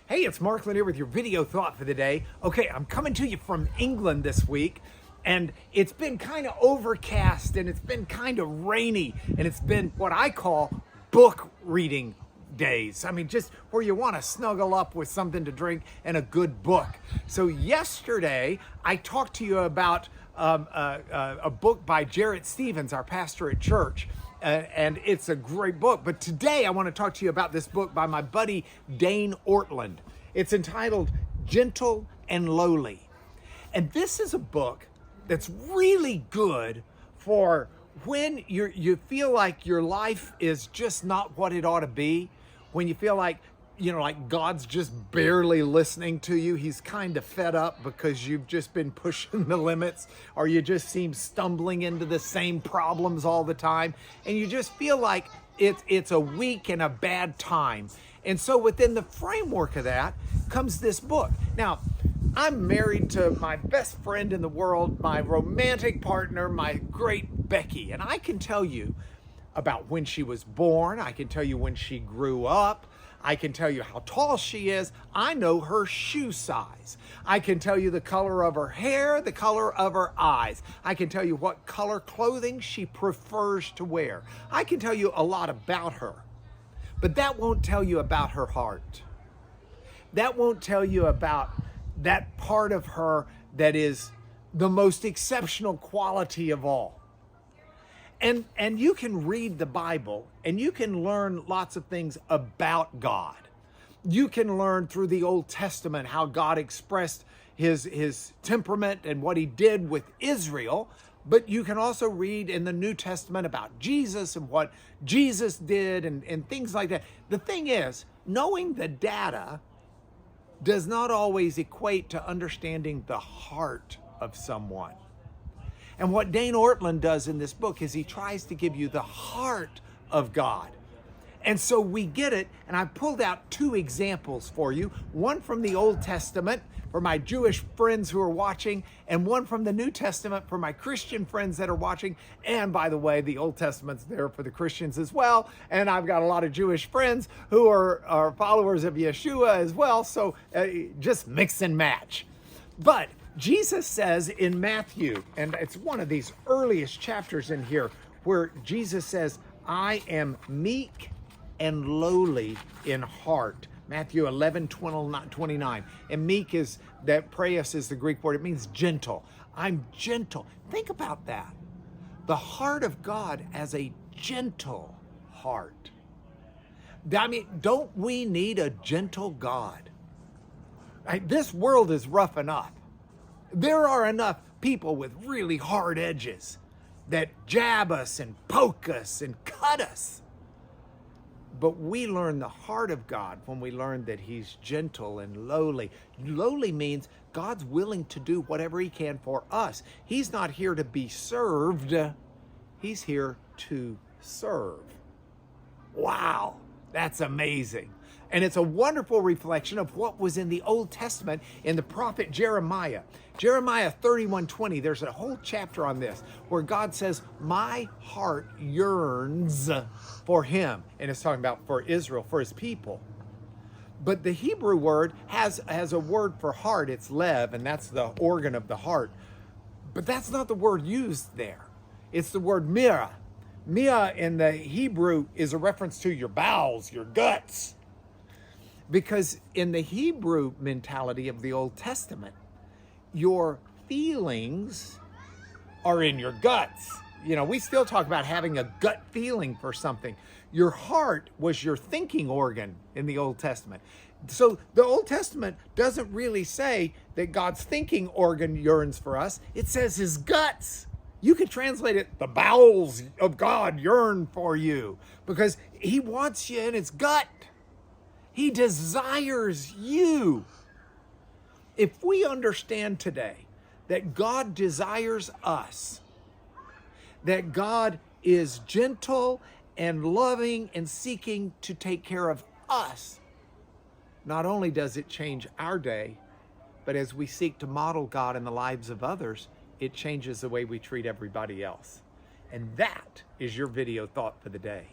Hey, it's Mark Lanier with your video thought for the day. Okay, I'm coming to you from England this week, and it's been kind of overcast, and it's been kind of rainy, and it's been what I call book reading days. I mean, just where you want to snuggle up with something to drink and a good book. So yesterday, I talked to you about a book by Jarrett Stevens, our pastor at church. And it's a great book. But today I want to talk to you about this book by my buddy Dane Ortlund. It's entitled Gentle and Lowly. And this is a book that's really good for when you feel like your life is just not what it ought to be, when you feel like, like God's just barely listening to you. He's kind of fed up because you've just been pushing the limits, or you just seem stumbling into the same problems all the time. And you just feel like it's a week and a bad time. And so within the framework of that comes this book. Now, I'm married to my best friend in the world, my romantic partner, my great Becky. And I can tell you about when she was born. I can tell you when she grew up. I can tell you how tall she is. I know her shoe size. I can tell you the color of her hair, the color of her eyes. I can tell you what color clothing she prefers to wear. I can tell you a lot about her. But that won't tell you about her heart. That won't tell you about that part of her that is the most exceptional quality of all. And you can read the Bible and you can learn lots of things about God. You can learn through the Old Testament how God expressed his temperament and what he did with Israel. But you can also read in the New Testament about Jesus and what Jesus did and things like that. The thing is, knowing the data does not always equate to understanding the heart of someone. And what Dane Ortlund does in this book is he tries to give you the heart of God. And so we get it, and I pulled out two examples for you, one from the Old Testament for my Jewish friends who are watching, and one from the New Testament for my Christian friends that are watching. And by the way, the Old Testament's there for the Christians as well, and I've got a lot of Jewish friends who are followers of Yeshua as well, so just mix and match. But Jesus says in Matthew, and it's one of these earliest chapters in here, where Jesus says, I am meek and lowly in heart. Matthew 11:29. And meek is, that praeus is the Greek word. It means gentle. I'm gentle. Think about that. The heart of God as a gentle heart. I mean, don't we need a gentle God? This world is rough enough. There are enough people with really hard edges that jab us and poke us and cut us. But we learn the heart of God when we learn that he's gentle and lowly. Lowly means God's willing to do whatever he can for us. He's not here to be served. He's here to serve. Wow, that's amazing. And it's a wonderful reflection of what was in the Old Testament in the prophet Jeremiah. Jeremiah 31:20, there's a whole chapter on this where God says, my heart yearns for him. And it's talking about for Israel, for his people. But the Hebrew word has a word for heart. It's lev, and that's the organ of the heart. But that's not the word used there. It's the word mira. Mira in the Hebrew is a reference to your bowels, your guts. Because in the Hebrew mentality of the Old Testament, your feelings are in your guts. We still talk about having a gut feeling for something. Your heart was your thinking organ in the Old Testament. So the Old Testament doesn't really say that God's thinking organ yearns for us. It says his guts. You could translate it, the bowels of God yearn for you, because he wants you in his gut. He desires you. If we understand today that God desires us, that God is gentle and loving and seeking to take care of us, not only does it change our day, but as we seek to model God in the lives of others, it changes the way we treat everybody else. And that is your video thought for the day.